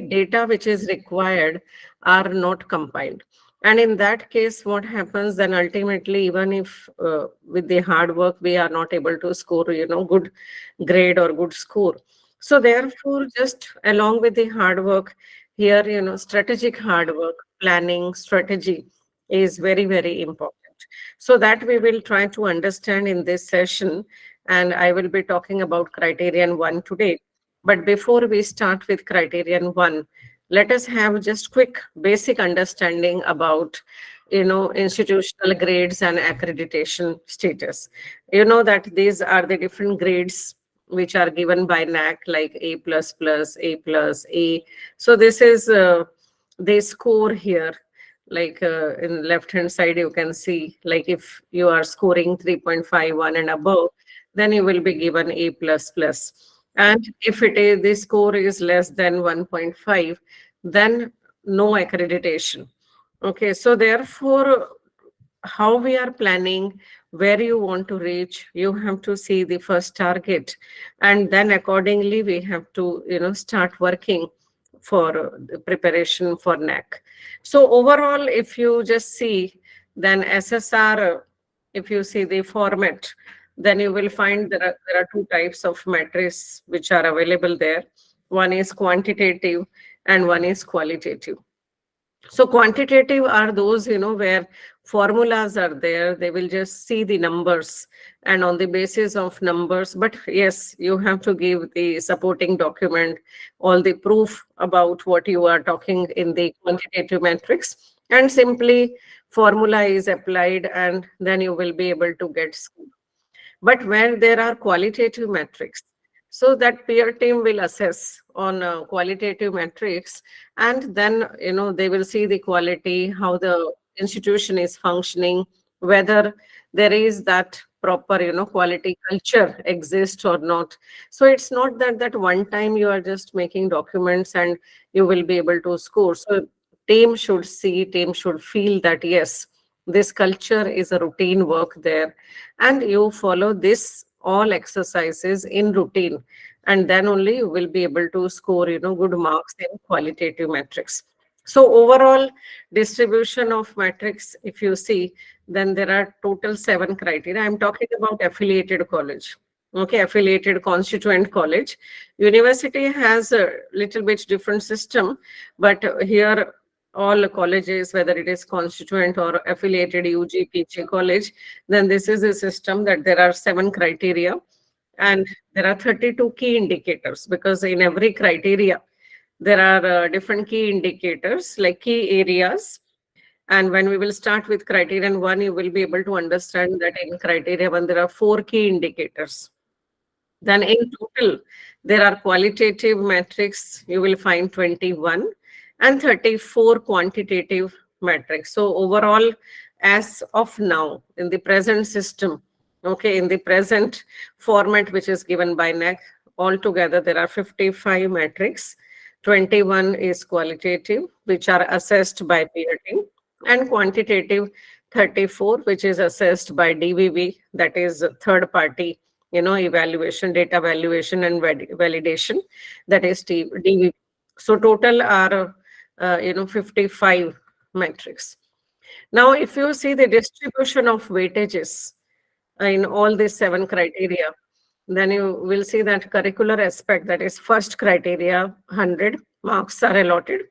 data which is required are not compiled. And in that case, what happens then ultimately, even if with the hard work, we are not able to score, good grade or good score. So therefore, just along with the hard work here, strategic hard work, planning, strategy is very, very important. So that we will try to understand in this session. And I will be talking about criterion one today. But before we start with criterion one, let us have just quick basic understanding about, institutional grades and accreditation status. You know that these are the different grades which are given by NAAC, like A plus plus, A plus, A. So this is the score here. Like in left hand side, you can see, like if you are scoring 3.51 and above, then you will be given A plus plus. And if it is the score is less than 1.5, then no accreditation. Okay, so therefore, how we are planning, where you want to reach, you have to see the first target, and then accordingly we have to start working for the preparation for NAC. So overall, if you just see, then SSR, if you see the format, then you will find there are two types of matrices which are available there. One is quantitative and one is qualitative. So quantitative are those, where formulas are there. They will just see the numbers and on the basis of numbers. But yes, you have to give the supporting document, all the proof about what you are talking in the quantitative matrix. And simply formula is applied and then you will be able to get score. But where there are qualitative metrics, so that peer team will assess on qualitative metrics, and then they will see the quality, how the institution is functioning, whether there is that proper quality culture exists or not. So it's not that one time you are just making documents and you will be able to score. So team should feel that yes, this culture is a routine work there, and you follow this all exercises in routine, and then only you will be able to score good marks in qualitative metrics. So overall distribution of metrics, if you see, then there are total 7 criteria. I'm talking about affiliated college. Okay, affiliated constituent college. University has a little bit different system, but here all colleges, whether it is constituent or affiliated UG, PG college, then this is a system that there are 7 criteria and there are 32 key indicators, because in every criteria there are different key indicators, like key areas. And when we will start with criterion 1, you will be able to understand that in criteria 1 there are 4 key indicators. Then in total, there are qualitative metrics, you will find 21, and 34 quantitative metrics. So overall, as of now, in the present system, okay, in the present format which is given by NAAC, altogether there are 55 metrics. 21 is qualitative, which are assessed by peer team, and quantitative 34, which is assessed by DVV, that is third party evaluation, data valuation and validation, that is DVV. So total are 55 metrics. Now if you see the distribution of weightages in all these 7 criteria, then you will see that curricular aspect, that is first criteria, 100 marks are allotted.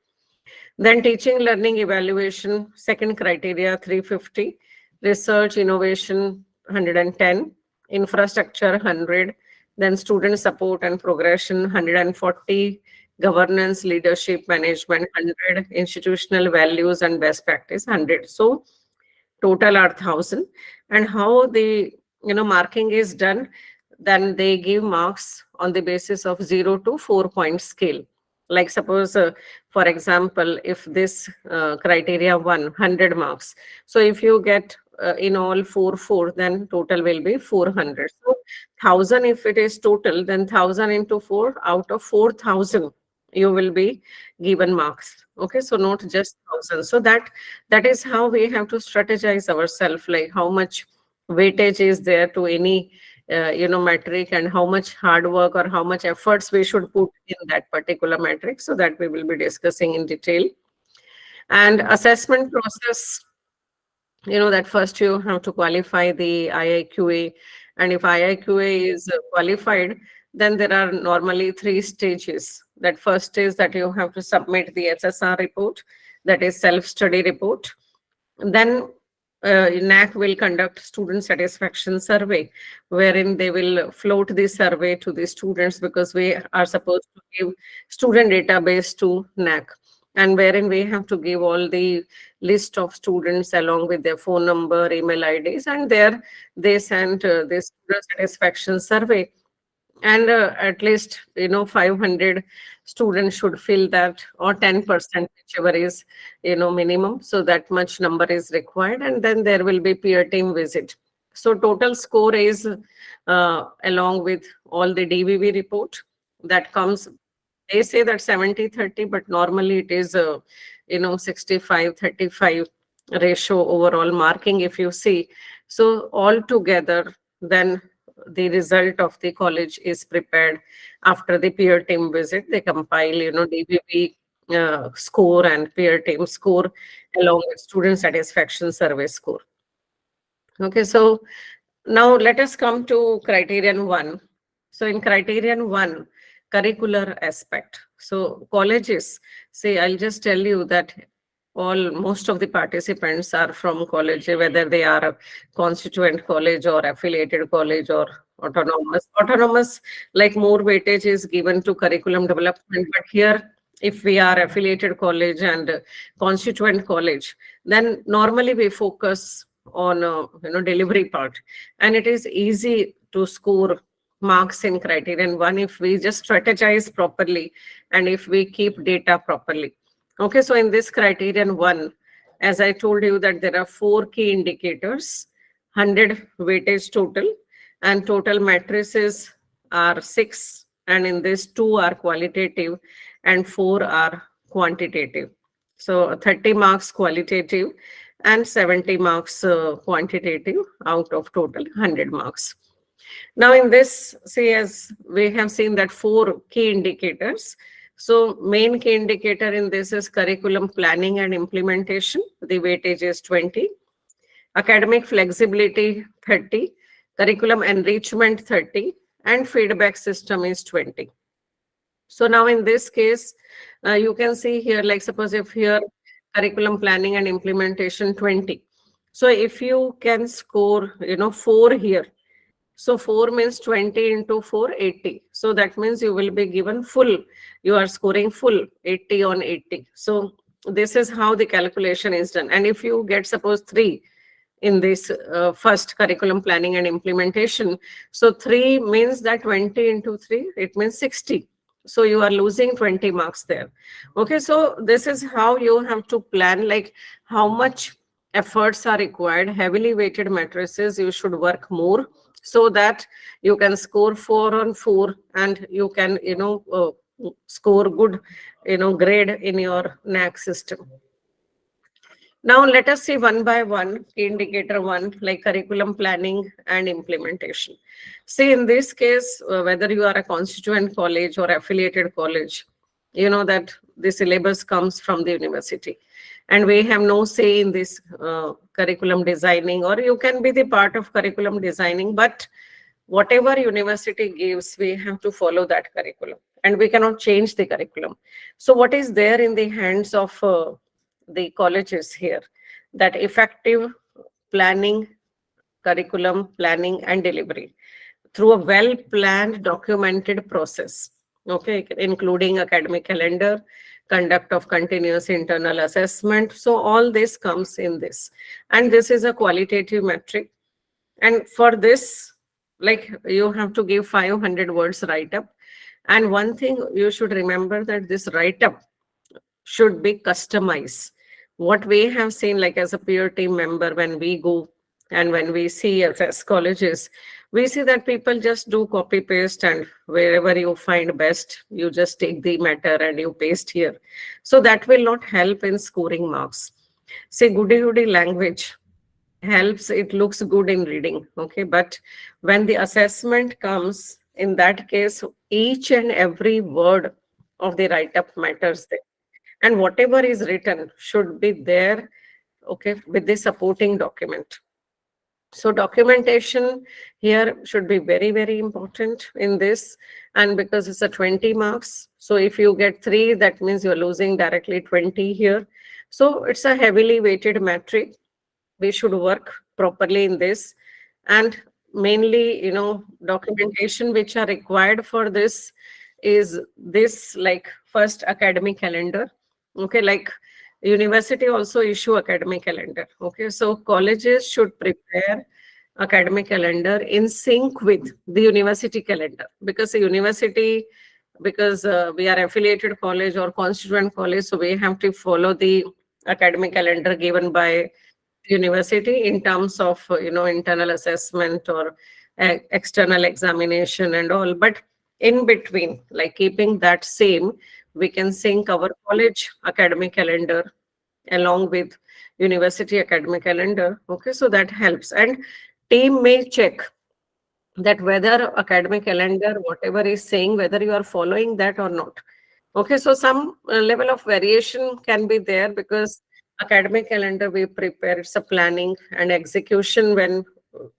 Then teaching, learning, evaluation, second criteria, 350. Research, innovation, 110. Infrastructure, 100. Then student support and progression, 140. Governance, leadership, management, 100. Institutional values and best practice, 100. So total are 1,000. And how the marking is done, then they give marks on the basis of 0 to 4-point scale. Like suppose, for example, if this criteria 100 marks, so if you get in all 4, then total will be 400. So 1,000, if it is total, then 1,000 into 4, out of 4,000 you will be given marks. Okay, so not just 1,000. So that is how we have to strategize ourselves, like how much weightage is there to any metric, and how much hard work or how much efforts we should put in that particular metric. So that we will be discussing in detail. And assessment process, that first you have to qualify the IIQA. And if IIQA is qualified, then there are normally 3 stages. That first is that you have to submit the SSR report, that is self-study report. Then NAAC will conduct student satisfaction survey, wherein they will float the survey to the students, because we are supposed to give student database to NAAC, and wherein we have to give all the list of students along with their phone number, email IDs, and there they send this student satisfaction survey. And at least 500 students should fill that, or 10%, whichever is minimum. So that much number is required, and then there will be peer team visit. So total score is along with all the DVV report that comes. They say that 70-30, but normally it is 65-35 ratio overall marking, if you see. So all together, then the result of the college is prepared after the peer team visit. They compile DVV score and peer team score along with student satisfaction survey score. Okay, so now let us come to criterion 1. So in criterion 1, curricular aspect. So colleges, say, I'll just tell you that most of the participants are from college, whether they are a constituent college or affiliated college or autonomous. Autonomous, like, more weightage is given to curriculum development, but here, if we are affiliated college and constituent college, then normally we focus on delivery part, and it is easy to score marks in criterion 1 if we just strategize properly and if we keep data properly. Okay, so in this criterion 1, as I told you, that there are 4 key indicators, 100 weightage total, and total matrices are 6, and in this 2 are qualitative and 4 are quantitative. So 30 marks qualitative and 70 marks quantitative out of total 100 marks. Now in this, see, as we have seen that 4 key indicators. So main key indicator in this is curriculum planning and implementation. The weightage is 20. Academic flexibility 30. Curriculum enrichment 30. And feedback system is 20. So now in this case, you can see here, like suppose if here curriculum planning and implementation 20. So if you can score 4 here, so 4 means 20 into 4, 80. So that means you will be given full. You are scoring full 80 on 80. So this is how the calculation is done. And if you get suppose 3 in this first curriculum planning and implementation, so 3 means that 20 into 3, it means 60. So you are losing 20 marks there. Okay, so this is how you have to plan, like how much efforts are required. Heavily weighted matrices, you should work more, so that you can score 4 on 4 and you can score good grade in your NAAC system. Now let us see one by one, indicator 1, like curriculum planning and implementation. See, in this case, whether you are a constituent college or affiliated college, you know that the syllabus comes from the university, and we have no say in this curriculum designing, or you can be the part of curriculum designing, but whatever university gives, we have to follow that curriculum, and we cannot change the curriculum. So what is there in the hands of the colleges here? That effective planning, curriculum planning and delivery through a well-planned, documented process, okay, including academic calendar, conduct of continuous internal assessment. So all this comes in this, and this is a qualitative metric. And for this, like, you have to give 500 words write-up. And one thing you should remember, that this write-up should be customized. What we have seen, like as a peer team member, when we go and when we see as colleges, we see that people just do copy paste, and wherever you find best, you just take the matter and you paste here. So that will not help in scoring marks. Say goody-goody language, helps, it looks good in reading. Okay, but when the assessment comes, in that case, each and every word of the write-up matters there. And whatever is written should be there, okay, with the supporting document. So documentation here should be very, very important in this. And because it's a 20 marks, so if you get 3, that means you're losing directly 20 here. So it's a heavily weighted metric. We should work properly in this. And mainly, documentation which are required for this is this, like first academic calendar. Okay, like university also issue academic calendar. Okay, so colleges should prepare academic calendar in sync with the university calendar, because the university, because we are affiliated college or constituent college, so we have to follow the academic calendar given by university in terms of internal assessment or external examination and all. But in between, like keeping that same, we can sync our college academic calendar along with university academic calendar. Okay, so that helps. And team may check that whether academic calendar, whatever is saying, whether you are following that or not. Okay, so some level of variation can be there, because academic calendar we prepare, it's a planning and execution. When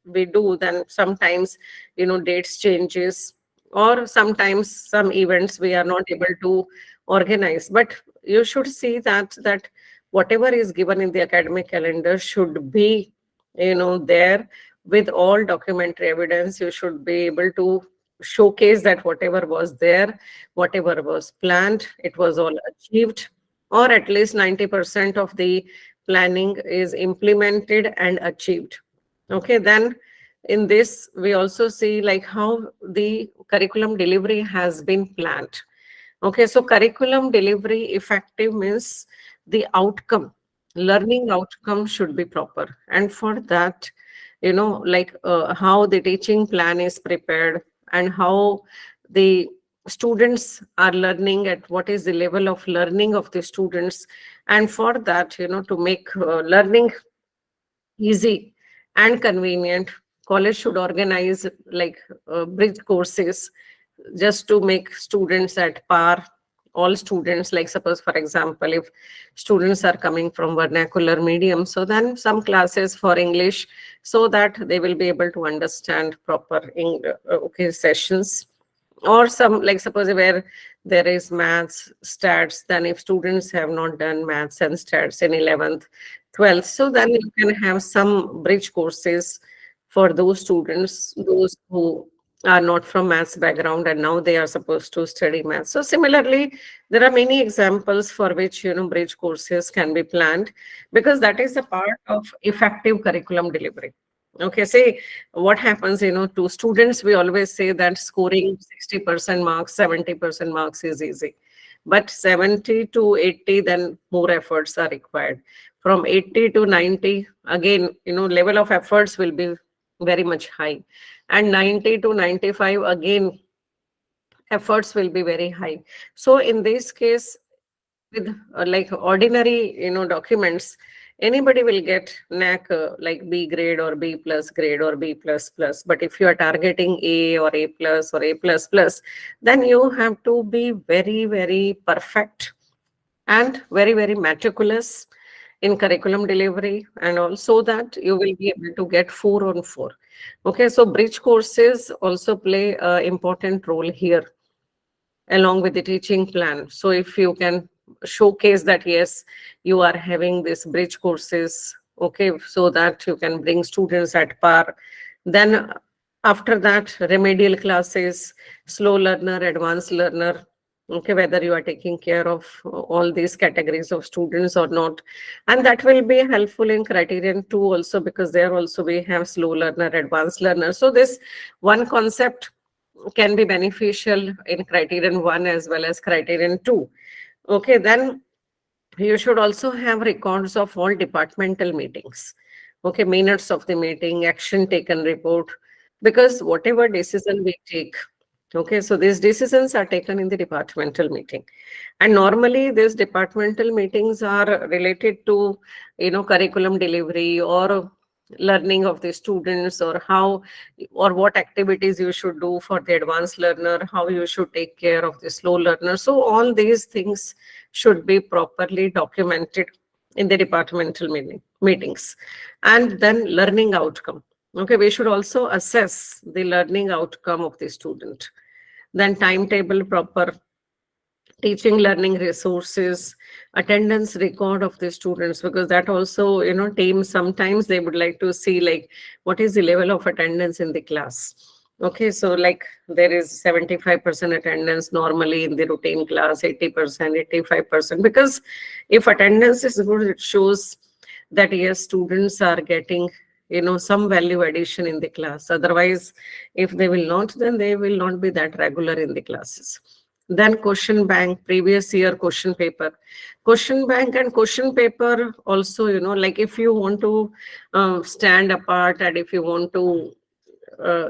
we do, then sometimes dates changes, or sometimes some events we are not able to organize. But you should see that whatever is given in the academic calendar should be there with all documentary evidence. You should be able to showcase that whatever was there, whatever was planned, it was all achieved, or at least 90% of the planning is implemented and achieved. Okay, then in this, we also see like how the curriculum delivery has been planned. Okay, so curriculum delivery effective means the outcome, learning outcome should be proper. And for that, like how the teaching plan is prepared, and how the students are learning, at what is the level of learning of the students. And for that, to make learning easy and convenient, college should organize like bridge courses, just to make students at par, all students. Like suppose, for example, if students are coming from vernacular medium, so then some classes for English, so that they will be able to understand proper okay, sessions. Or some, like suppose where there is maths, stats, then if students have not done maths and stats in 11th, 12th, so then you can have some bridge courses for those students, those who are not from maths background and now they are supposed to study maths. So similarly, there are many examples for which bridge courses can be planned, because that is a part of effective curriculum delivery. Okay, say what happens, to students, we always say that scoring 60% marks, 70% marks is easy. But 70 to 80, then more efforts are required. From 80 to 90, again, level of efforts will be very much high. And 90 to 95, again, efforts will be very high. So in this case, with like ordinary documents, anybody will get NAAC like B grade or B plus grade or B plus plus. But if you are targeting A or A plus or A plus plus, then you have to be very, very perfect and very, very meticulous in curriculum delivery, and also that you will be able to get 4 on 4. Okay, so bridge courses also play an important role here along with the teaching plan. So if you can showcase that, yes, you are having this bridge courses, okay, so that you can bring students at par. Then after that, remedial classes, slow learner, advanced learner, okay, whether you are taking care of all these categories of students or not. And that will be helpful in criterion 2 also, because there also we have slow learner, advanced learner. So this one concept can be beneficial in criterion 1 as well as criterion 2. Okay, then you should also have records of all departmental meetings. Okay, minutes of the meeting, action taken report, because whatever decision we take, okay, so these decisions are taken in the departmental meeting. And normally these departmental meetings are related to, curriculum delivery, or learning of the students, or how or what activities you should do for the advanced learner, how you should take care of the slow learner. So all these things should be properly documented in the departmental meetings. And then learning outcome. Okay, we should also assess the learning outcome of the student. Then timetable proper, teaching learning resources, attendance record of the students, because that also, teams sometimes they would like to see like what is the level of attendance in the class. Okay, so like there is 75% attendance normally in the routine class, 80%, 85%, because if attendance is good, it shows that yes, students are getting some value addition in the class. Otherwise, if they will not, then they will not be that regular in the classes. Then question bank, previous year question paper. Question bank and question paper also, like if you want to stand apart, and if you want to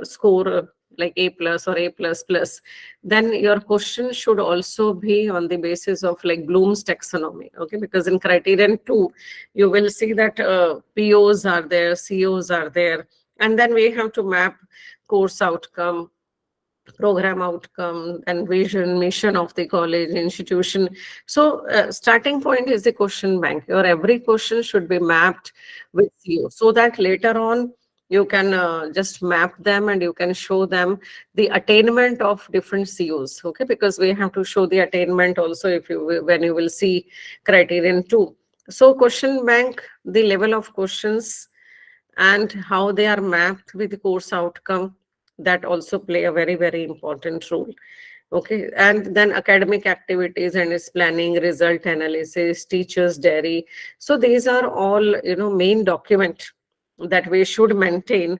score like A plus or A plus plus, then your question should also be on the basis of like Bloom's taxonomy. Okay, because in criterion 2, you will see that POs are there, COs are there, and then we have to map course outcome, program outcome, and vision, mission of the college, institution. So starting point is the question bank. Your every question should be mapped with you, so that later on you can just map them and you can show them the attainment of different COs. Okay, because we have to show the attainment also if you when you will see criterion 2. So question bank, the level of questions and how they are mapped with the course outcome, that also play a very, very important role. Okay, and then academic activities and its planning, result analysis, teachers diary. So these are all main document that we should maintain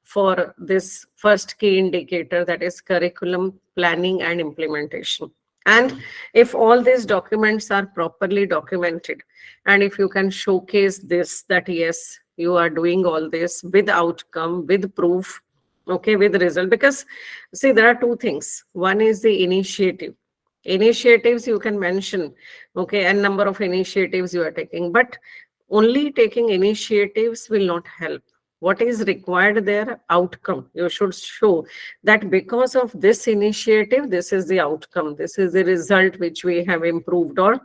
for this first key indicator, that is curriculum planning and implementation. And if all these documents are properly documented, and if you can showcase this, that yes, you are doing all this with outcome, with proof, okay, with result. Because see, there are two things. One is the initiative. Initiatives you can mention, okay, and number of initiatives you are taking, but only taking initiatives will not help. What is required there? Outcome. You should show that because of this initiative, this is the outcome, this is the result which we have improved, or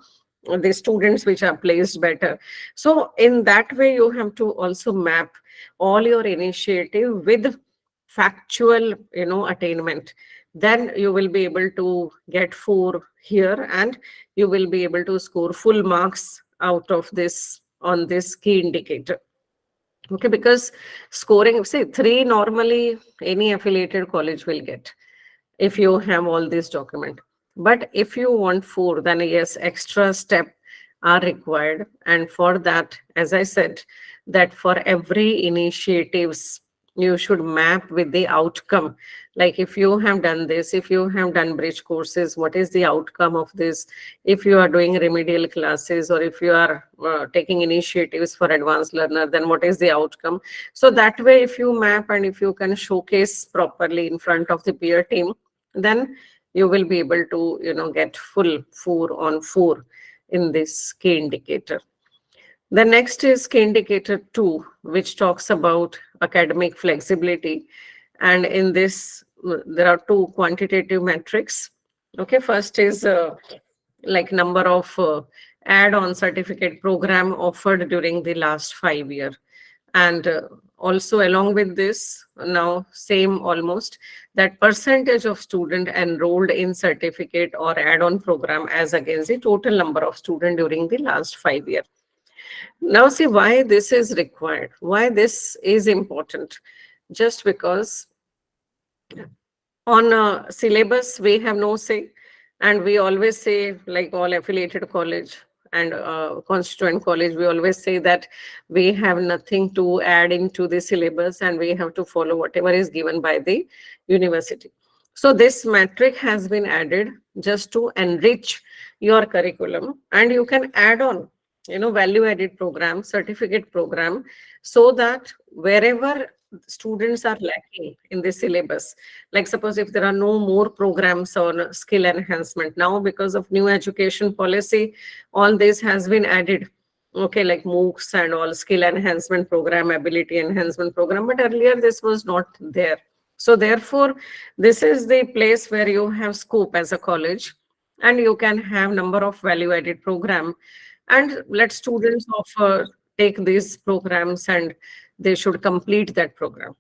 the students which are placed better. So in that way, you have to also map all your initiative with factual attainment. Then you will be able to get 4 here, and you will be able to score full marks out of this on this key indicator. Okay, because scoring, say 3 normally any affiliated college will get if you have all these document. But if you want 4, then yes, extra step are required. And for that, as I said, that for every initiatives, you should map with the outcome. Like if you have done this, if you have done bridge courses, what is the outcome of this? If you are doing remedial classes, or if you are taking initiatives for advanced learner, then what is the outcome? So that way, if you map and if you can showcase properly in front of the peer team, then you will be able to get full 4 on 4 in this key indicator. The next is key indicator 2, which talks about academic flexibility. And in this, there are 2 quantitative metrics. Okay, first is like number of add-on certificate program offered during the last 5 years. And also along with this, now same almost, that percentage of student enrolled in certificate or add-on program as against the total number of student during the last 5 years. Now see why this is required, why this is important. Just because on syllabus we have no say, and we always say, like all affiliated college and constituent college, we always say that we have nothing to add into the syllabus and we have to follow whatever is given by the university. So this metric has been added just to enrich your curriculum, and you can add on value added program, certificate program, so that wherever students are lacking in the syllabus, like suppose if there are no more programs on skill enhancement, now because of new education policy, all this has been added. Okay, like MOOCs and all, skill enhancement program, ability enhancement program, but earlier this was not there. So therefore, this is the place where you have scope as a college, and you can have number of value added program, and let students offer take these programs, and they should complete that program.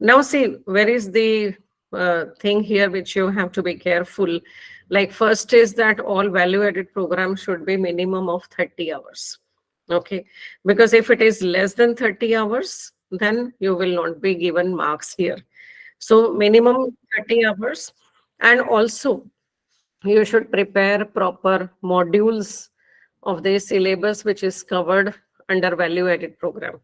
Now see, where is the thing here which you have to be careful. Like first is that all value added programs should be minimum of 30 hours. Okay, because if it is less than 30 hours, then you will not be given marks here. So minimum 30 hours. And also you should prepare proper modules of the syllabus which is covered under value added program.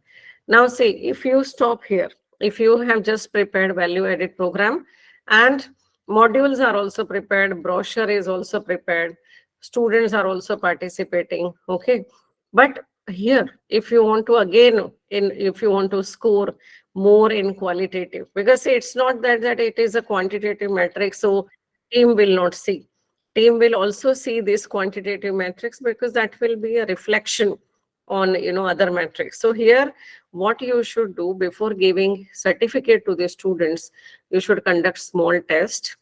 Now see, if you stop here, if you have just prepared value added program and modules are also prepared, brochure is also prepared, students are also participating, okay, but here if you want to again if you want to score more in qualitative, because it's not that it is a quantitative metric, so team will not see. Team will also see this quantitative metrics, because that will be a reflection on other metrics. So here what you should do before giving certificate to the students, you should conduct small test,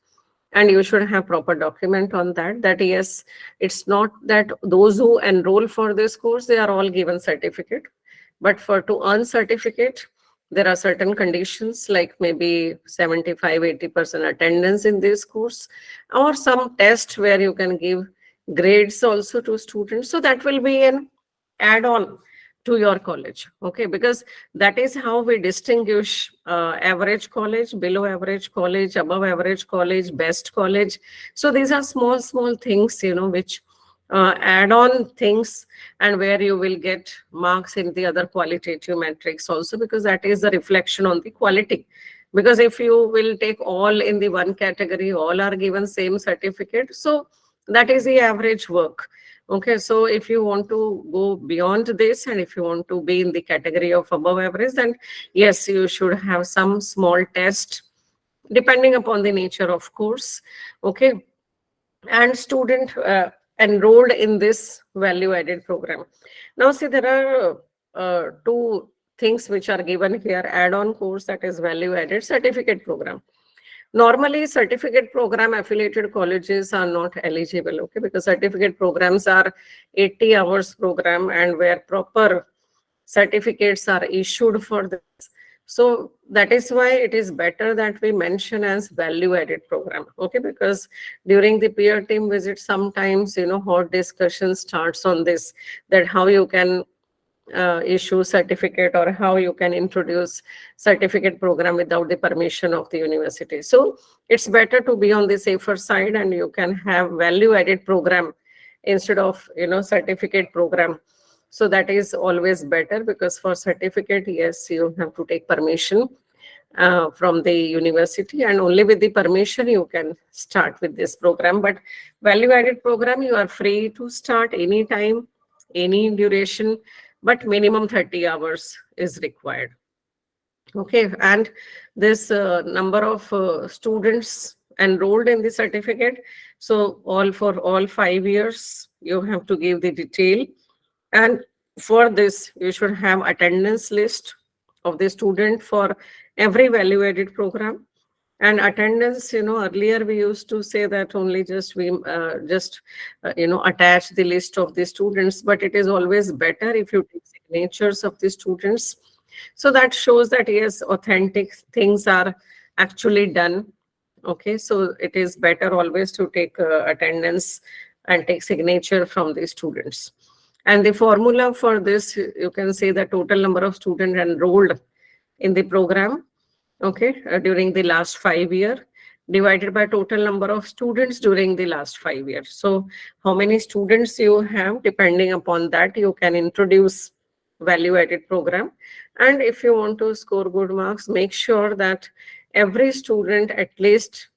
and you should have proper document on that yes, it's not that those who enroll for this course they are all given certificate, but for to earn certificate there are certain conditions, like maybe 75-80% attendance in this course, or some test where you can give grades also to students. So that will be an add-on to your college, okay, because that is how we distinguish average college, below average college, above average college, best college. So these are small things, which add on things, and where you will get marks in the other qualitative metrics also, because that is the reflection on the quality. Because if you will take all in the one category, all are given same certificate, so that is the average work. Okay, so if you want to go beyond this, and if you want to be in the category of above average, then yes, you should have some small test depending upon the nature of course. Okay, and student enrolled in this value added program. Now see, there are two things which are given here: add-on course, that is value added; certificate program. Normally, certificate program affiliated colleges are not eligible, okay, because certificate programs are 80 hours program, and where proper certificates are issued for this. So that is why it is better that we mention as value added program, okay, because during the peer team visit, sometimes, hot discussion starts on this, that how you can issue certificate, or how you can introduce certificate program without the permission of the university. So it's better to be on the safer side, and you can have value added program instead of certificate program. So that is always better, because for certificate, yes, you have to take permission from the university, and only with the permission you can start with this program. But value added program, you are free to start anytime, any duration, but minimum 30 hours is required. Okay, and this number of students enrolled in the certificate, so for all 5 years you have to give the detail. And for this you should have attendance list of the student for every value added program. And attendance, earlier we used to say that only just we attach the list of the students, but it is always better if you take signatures of the students. So that shows that yes, authentic things are actually done. Okay, so it is better always to take attendance and take signature from the students. And the formula for this, you can say the total number of students enrolled in the program, okay, during the last 5 years, divided by total number of students during the last 5 years. So how many students you have, depending upon that, you can introduce value added program. And if you want to score good marks, make sure that every student at least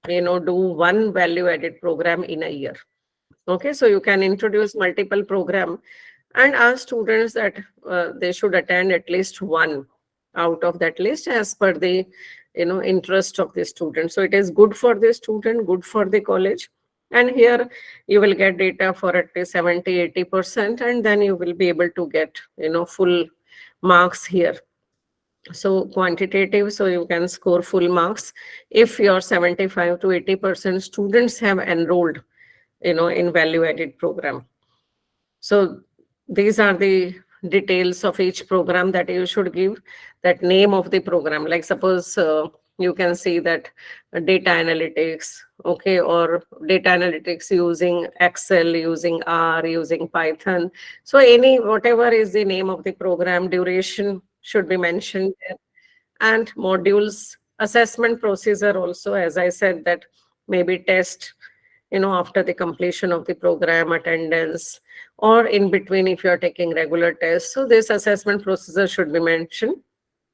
do one value added program in a year. Okay, so you can introduce multiple program and ask students that they should attend at least one out of that list as per the interest of the student. So it is good for the student, good for the college, And here you will get data for at least 70-80%, and then you will be able to get, full marks here. So quantitative, so you can score full marks if your 75-80% students have enrolled, in value added program. So these are the details of each program that you should give, that name of the program. Like suppose you can see that data analytics, okay, or data analytics using Excel, using R, using Python. So any, whatever is the name of the program, duration should be mentioned there. And modules, assessment procedure also, as I said, that maybe test, after the completion of the program, attendance, or in between if you are taking regular tests. So this assessment procedure should be mentioned.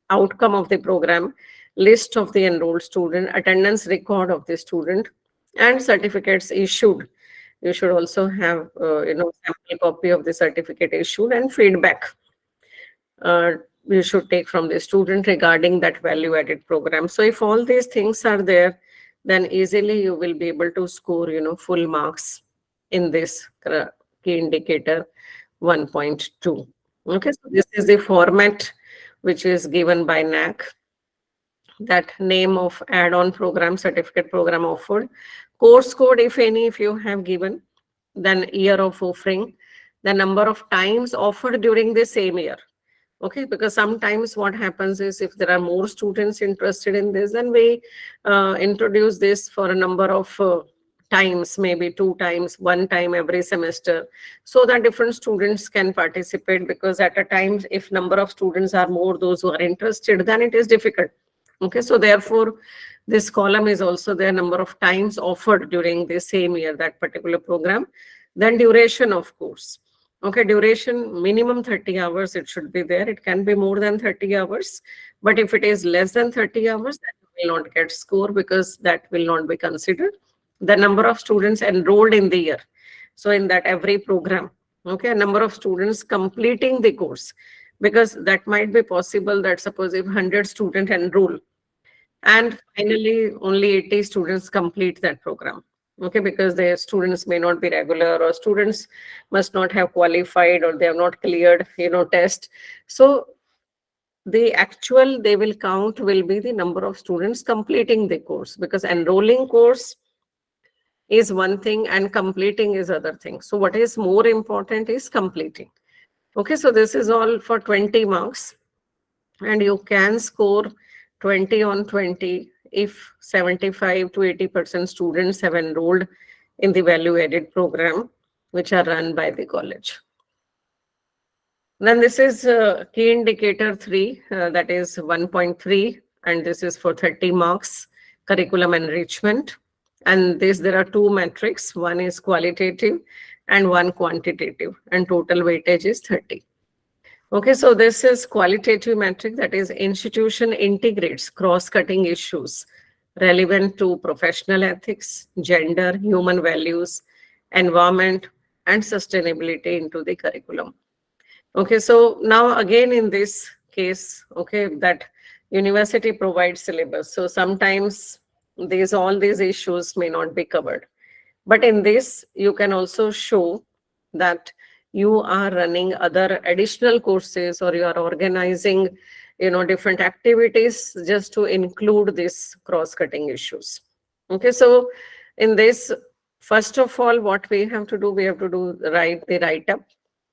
Outcome of the program, list of the enrolled student, attendance record of the student, and certificates issued. You should also have, sample copy of the certificate issued, and feedback you should take from the student regarding that value added program. So if all these things are there, then easily you will be able to score, full marks in this key indicator 1.2. Okay, so this is the format which is given by NAAC. That name of add-on program, certificate program offered, course code, if any, if you have given, then year of offering, the number of times offered during the same year. Okay, because sometimes what happens is if there are more students interested in this, then we introduce this for a number of times, maybe 2 times, 1 time every semester, so that different students can participate. Because at a time, if number of students are more, those who are interested, then it is difficult. Okay, so therefore, this column is also their number of times offered during the same year, that particular program. Then duration of course. Okay, duration, minimum 30 hours, it should be there. It can be more than 30 hours. But if it is less than 30 hours, that will not get score, because that will not be considered. The number of students enrolled in the year. So in that every program, okay, a number of students completing the course, because that might be possible that suppose if 100 students enroll, and finally only 80 students complete that program. Okay, because their students may not be regular, or students must not have qualified, or they have not cleared, test. So the actual they will count will be the number of students completing the course, because enrolling course is one thing and completing is other thing. So what is more important is completing. Okay, so this is all for 20 marks, and you can score 20 on 20 if 75-80% students have enrolled in the value-added program, which are run by the college. Then this is key indicator 3, that is 1.3, and this is for 30 marks, curriculum enrichment. And there are 2 metrics, one is qualitative and one quantitative, and total weightage is 30. Okay, so this is qualitative metric, that is institution integrates cross-cutting issues relevant to professional ethics, gender, human values, environment, and sustainability into the curriculum. Okay, so now again in this case, okay, that university provides syllabus. So sometimes all these issues may not be covered. But in this, you can also show that you are running other additional courses, or you are organizing, different activities just to include these cross-cutting issues. Okay, so in this, first of all, what we have to do, write the write-up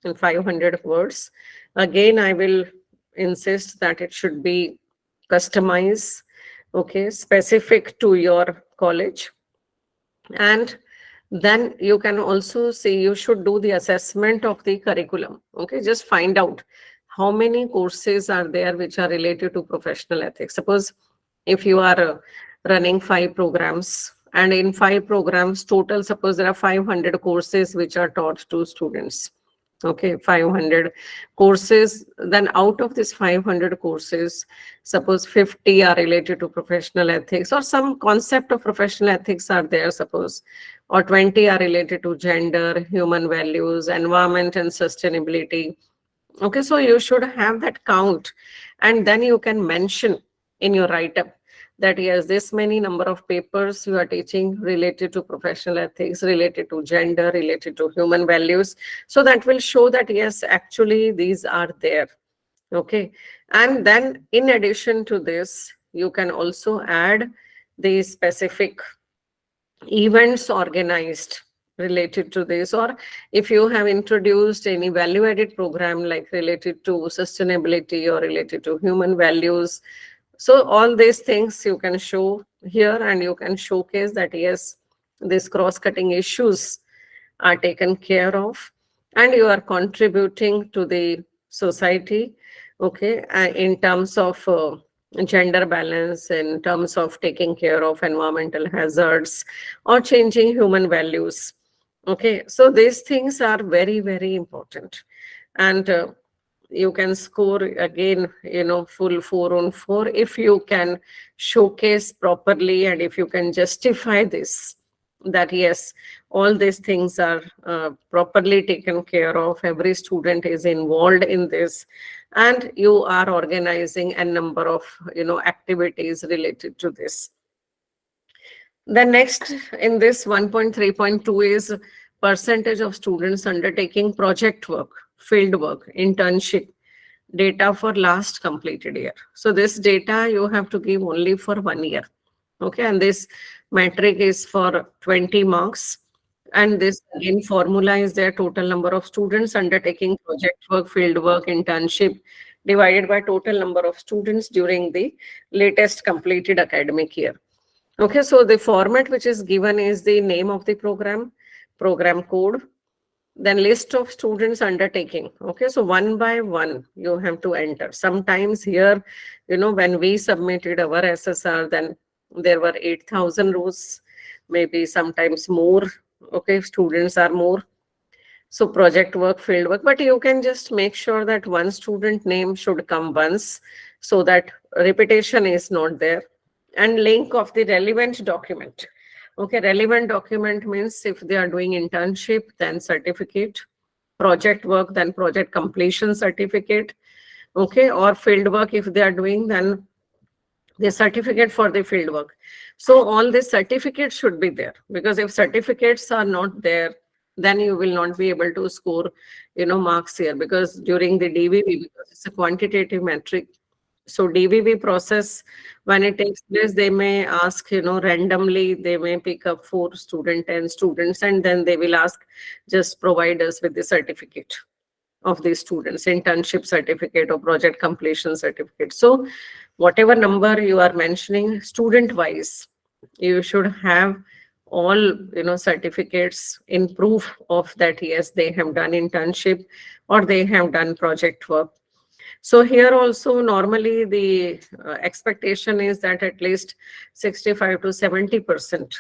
in 500 words. Again, I will insist that it should be customized, okay, specific to your college. And then you can also see, you should do the assessment of the curriculum. Okay, just find out how many courses are there which are related to professional ethics. Suppose if you are running 5 programs, and in 5 programs total, suppose there are 500 courses which are taught to students. Okay, 500 courses. Then out of these 500 courses, suppose 50 are related to professional ethics, or some concept of professional ethics are there, suppose, or 20 are related to gender, human values, environment, and sustainability. Okay, so you should have that count, and then you can mention in your write-up that yes, this many number of papers you are teaching related to professional ethics, related to gender, related to human values. So that will show that yes, actually these are there. Okay. And then in addition to this, you can also add the specific events organized related to this, or if you have introduced any value added program like related to sustainability or related to human values. So all these things you can show here, and you can showcase that yes, these cross cutting issues are taken care of, and you are contributing to the society. Okay. In terms of gender balance, in terms of taking care of environmental hazards or changing human values. Okay, so these things are very, very important. And you can score again, full 4 on 4 if you can showcase properly, and if you can justify this, that yes, all these things are properly taken care of, every student is involved in this, and you are organizing a number of activities related to this. The next in this 1.3.2 is percentage of students undertaking project work, field work, internship, data for last completed year. So this data you have to give only for 1 year. Okay, and this metric is for 20 marks. And this again formula is their total number of students undertaking project work, field work, internship, divided by total number of students during the latest completed academic year. Okay, so the format which is given is the name of the program, program code, then list of students undertaking. Okay, so one by one you have to enter. Sometimes here, when we submitted our SSR, then there were 8,000 rows, maybe sometimes more. Okay, students are more. So project work, field work, but you can just make sure that one student name should come once so that repetition is not there. And link of the relevant document. Okay, relevant document means if they are doing internship, then certificate, project work, then project completion certificate. Okay, or field work, if they are doing, then the certificate for the field work. So all the certificates should be there, because if certificates are not there, then you will not be able to score, marks here, because during the DVV, because it's a quantitative metric. So DVV process, when it takes place, they may ask, randomly, they may pick up 4 students, 10 students, and then they will ask, just provide us with the certificate of these students, internship certificate or project completion certificate. So whatever number you are mentioning, student wise, you should have all certificates in proof of that yes, they have done internship or they have done project work. So here also normally the expectation is that at least 65 to 70%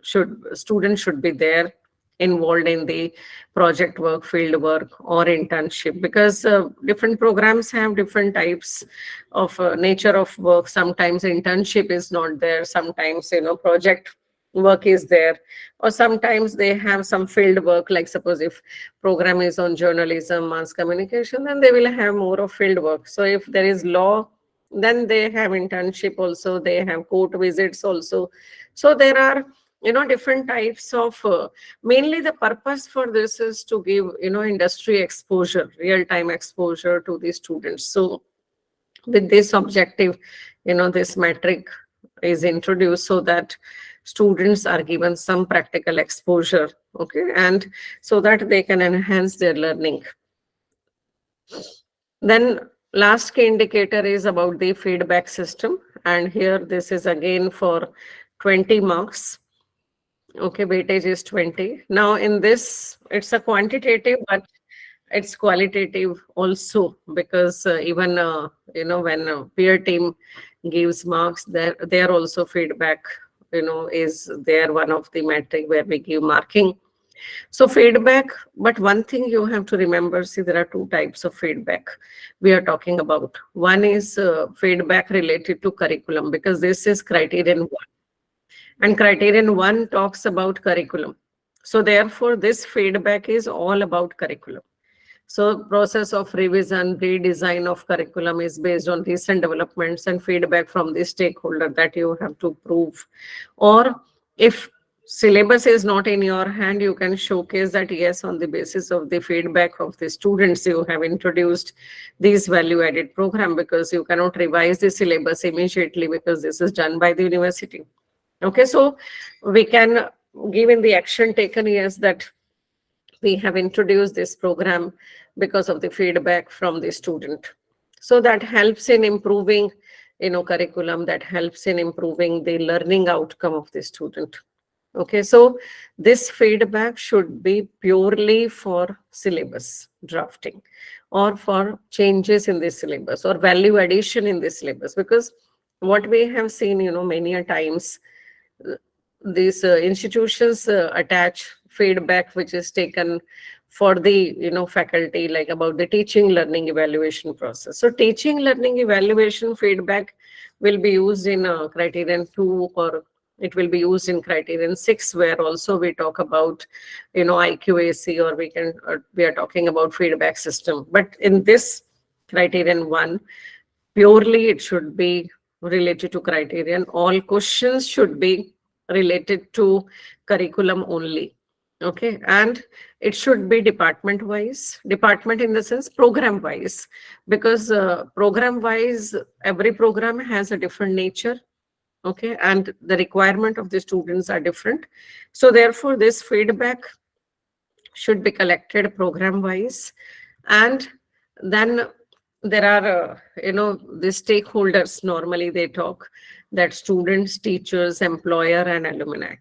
students should be there involved in the project work, field work, or internship, because different programs have different types of nature of work. Sometimes internship is not there, sometimes project work is there, or sometimes they have some field work, like suppose if program is on journalism, mass communication, then they will have more of field work. So if there is law, then they have internship also, they have court visits also. So there are different types of mainly the purpose for this is to give industry exposure, real time exposure to the students. So with this objective, this metric is introduced so that students are given some practical exposure. Okay, and so that they can enhance their learning. Then last key indicator is about the feedback system, and here this is again for 20 marks. Okay, weightage is 20. Now in this, it's a quantitative, but it's qualitative also, because even when a peer team gives marks, there also feedback is there, one of the metric where we give marking. So feedback, but one thing you have to remember, see, there are 2 types of feedback we are talking about. One is feedback related to curriculum, because this is criterion 1, and criterion 1 talks about curriculum. So therefore this feedback is all about curriculum. So process of revision, redesign of curriculum is based on recent developments and feedback from the stakeholder that you have to prove. Or if syllabus is not in your hand, you can showcase that yes, on the basis of the feedback of the students, you have introduced these value added program, because you cannot revise the syllabus immediately because this is done by the university. Okay, so we can give in the action taken, yes, that we have introduced this program because of the feedback from the student. So that helps in improving, curriculum, that helps in improving the learning outcome of the student. Okay, so this feedback should be purely for syllabus drafting or for changes in the syllabus or value addition in the syllabus, because what we have seen, many a times, these institutions attach feedback which is taken for the faculty, like about the teaching learning evaluation process. So teaching learning evaluation feedback will be used in criterion 2, or it will be used in criterion 6, where also we talk about IQAC, or we are talking about feedback system. But in this criterion 1, purely it should be related to criterion. All questions should be related to curriculum only. Okay, and it should be department wise, department in the sense program wise, because program wise, every program has a different nature. Okay, and the requirement of the students are different. So therefore this feedback should be collected program wise. And then there are the stakeholders, normally they talk, that students, teachers, employer and alumni,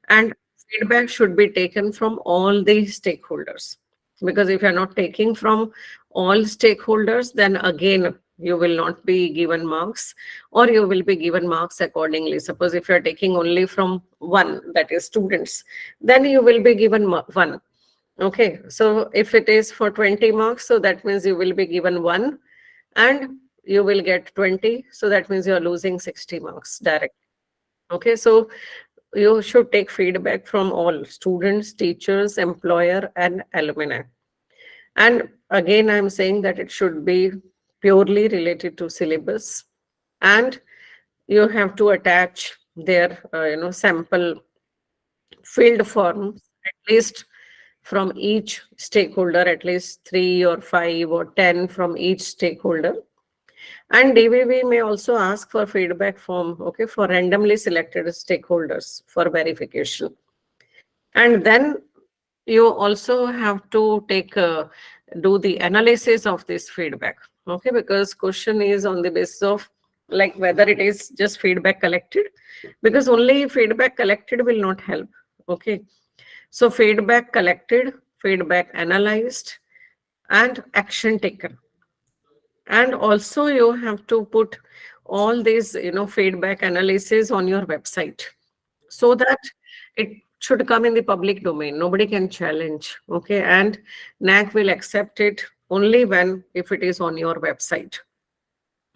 and feedback should be taken from all the stakeholders, because if you're not taking from all stakeholders, then again you will not be given marks, or you will be given marks accordingly. Suppose if you're taking only from one, that is students, then you will be given one. Okay, so if it is for 20 marks, so that means you will be given one and you will get 20. So that means you're losing 60 marks direct. Okay, so you should take feedback from all students, teachers, employer, and alumni. And again, I'm saying that it should be purely related to syllabus, and you have to attach their, sample filled forms, at least from each stakeholder, at least 3 or 5 or 10 from each stakeholder. And DVV may also ask for feedback form, okay, for randomly selected stakeholders for verification. And then you also have to do the analysis of this feedback, okay, because question is on the basis of like whether it is just feedback collected, because only feedback collected will not help. Okay, so feedback collected, feedback analyzed, and action taken. And also you have to put all these feedback analysis on your website, so that it should come in the public domain, nobody can challenge. Okay, and NAAC will accept it only when if it is on your website.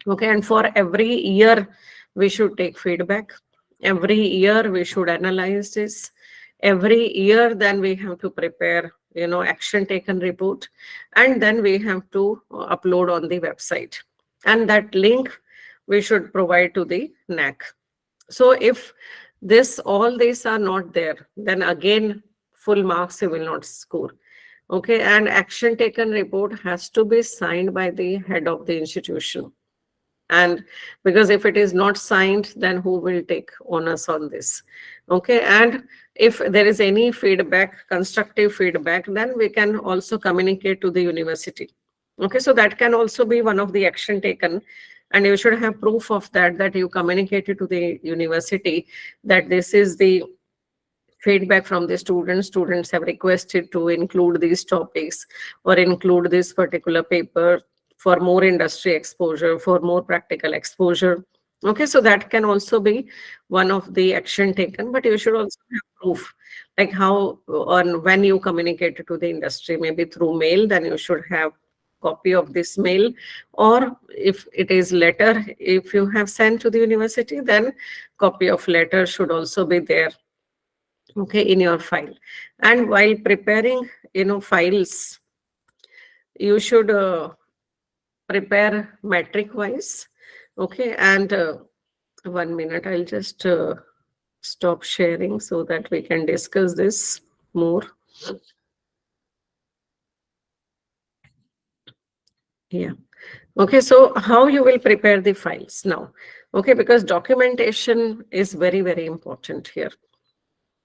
Okay, and for every year we should take feedback, every year we should analyze this, every year then we have to prepare action taken report, and then we have to upload on the website, and that link we should provide to the NAAC. So if all these are not there, then again full marks you will not score. Okay, and action taken report has to be signed by the head of the institution. And because if it is not signed, then who will take onus on this? Okay, and if there is any feedback, constructive feedback, then we can also communicate to the university. Okay, so that can also be one of the action taken, and you should have proof of that you communicated to the university that this is the feedback from the students have requested to include these topics or include this particular paper for more industry exposure, for more practical exposure. Okay, so that can also be one of the action taken, but you should also have proof, like how on when you communicate to the industry, maybe through mail, then you should have copy of this mail, or if it is letter, if you have sent to the university, then copy of letter should also be there, okay, in your file. And while preparing files, you should prepare metric wise. Okay, and 1 minute, I'll just stop sharing so that we can discuss this more. Yeah. Okay, so how you will prepare the files now? Okay, because documentation is very, very important here.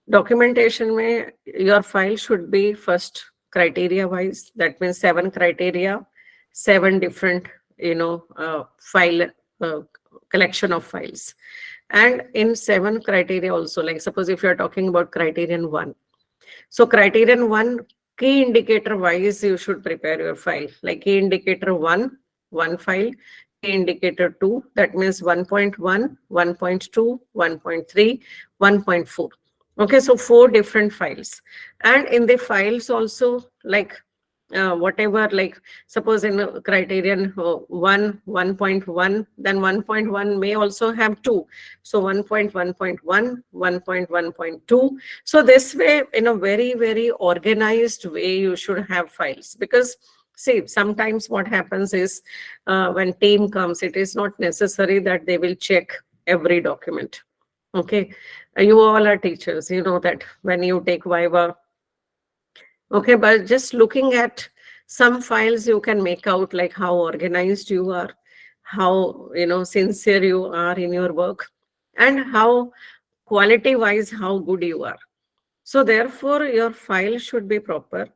Documentation may your file should be first criteria wise. That means 7 criteria, 7 different, file uh, collection of files. And in 7 criteria also, like suppose if you are talking about criterion 1. So criterion 1, key indicator wise, you should prepare your file. Like key indicator 1, one file, key indicator 2, that means 1.1, 1.2, 1.3, 1.4. Okay, so 4 different files. And in the files also, like whatever, like suppose in criterion 1, 1.1, then 1.1 may also have 2. So 1.1.1, 1.1.2. So this way, in a very, very organized way, you should have files. Because see, sometimes what happens is when team comes, it is not necessary that they will check every document. Okay, you all are teachers, you know that when you take Viva. Okay, but just looking at some files, you can make out like how organized you are, how sincere you are in your work, and how quality-wise how good you are. So therefore, your file should be proper,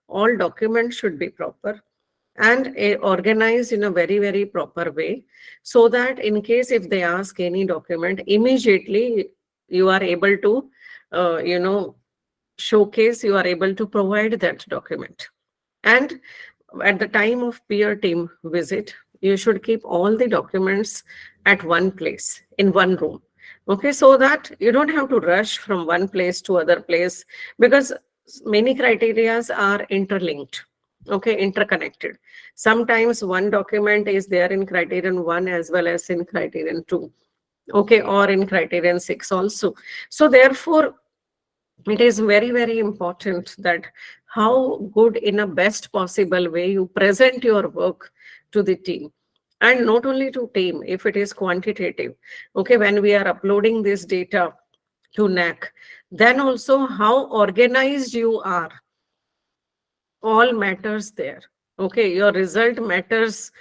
all documents should be proper, and organized in a very, very proper way, so that in case if they ask any document, immediately you are able to, showcase, you are able to provide that document. And at the time of peer team visit, you should keep all the documents at one place, in one room. Okay, so that you don't have to rush from one place to other place, because many criterias are interlinked. Okay, interconnected. Sometimes one document is there in criterion 1 as well as in criterion 2. Okay, or in criterion 6 also. So therefore, it is very, very important that how good in a best possible way you present your work to the team. And not only to team, if it is quantitative. Okay, when we are uploading this data to NAAC, then also how organized you are, all matters there. Okay, your result matters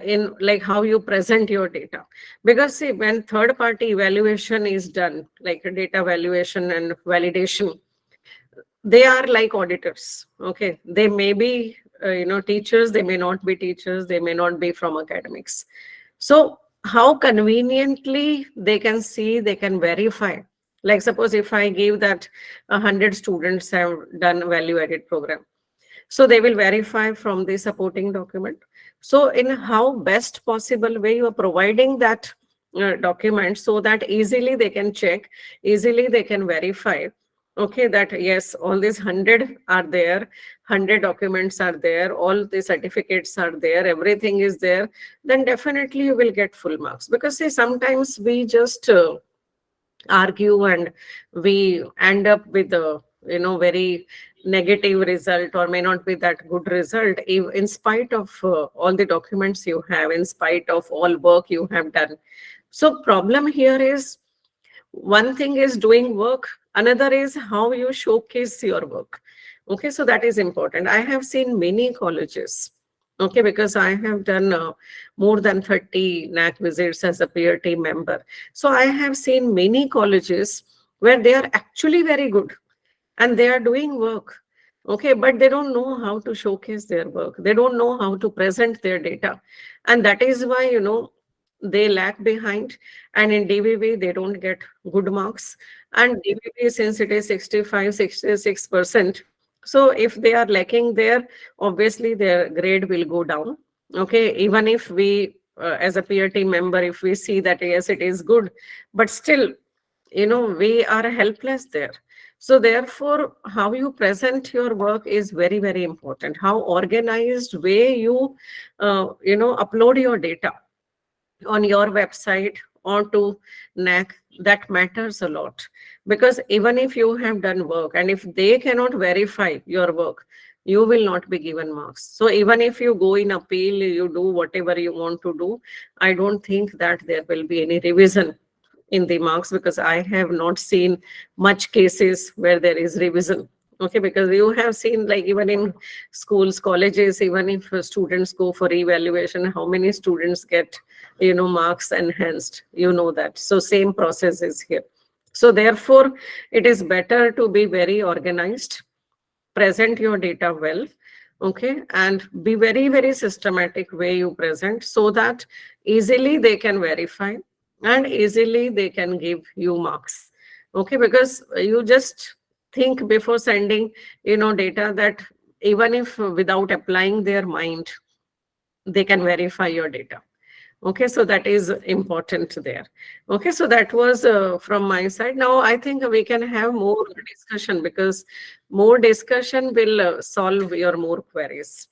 in like how you present your data. Because see, when third party evaluation is done, like a data valuation and validation, they are like auditors. Okay, they may be teachers, they may not be teachers, they may not be from academics. So how conveniently they can see, they can verify. Like suppose if I give that 100 students have done value added program, so they will verify from the supporting document. So in how best possible way you are providing that document, so that easily they can check, easily they can verify. Okay, that yes, all these 100 are there, 100 documents are there, all the certificates are there, everything is there, then definitely you will get full marks. Because see, sometimes we just argue and we end up with a very negative result, or may not be that good result, in spite of all the documents you have, in spite of all work you have done. So problem here is, one thing is doing work, another is how you showcase your work. Okay, so that is important. I have seen many colleges. Okay, because I have done more than 30 NAAC visits as a peer team member. So I have seen many colleges where they are actually very good and they are doing work. Okay, but they don't know how to showcase their work, they don't know how to present their data, and that is why they lag behind. And in DVB they don't get good marks. And DVB, since it is 65, 66%, so if they are lacking there, obviously their grade will go down. Okay, even if we as a peer team member, if we see that yes, it is good, but still we are helpless there. So therefore, how you present your work is very, very important. How organized way you upload your data on your website or to NAAC, that matters a lot. Because even if you have done work and if they cannot verify your work, you will not be given marks. So even if you go in appeal, you do whatever you want to do, I don't think that there will be any revision in the marks, because I have not seen much cases where there is revision. Okay, because you have seen, like, even in schools, colleges, even if students go for evaluation, how many students get, marks enhanced, that. So same process is here. So therefore, it is better to be very organized, present your data well, okay, and be very, very systematic way you present, so that easily they can verify and easily they can give you marks. Okay, because you just think before sending, data, that even if without applying their mind, they can verify your data. Okay, so that is important there. Okay, so that was from my side. Now I think we can have more discussion, because more discussion will solve your more queries.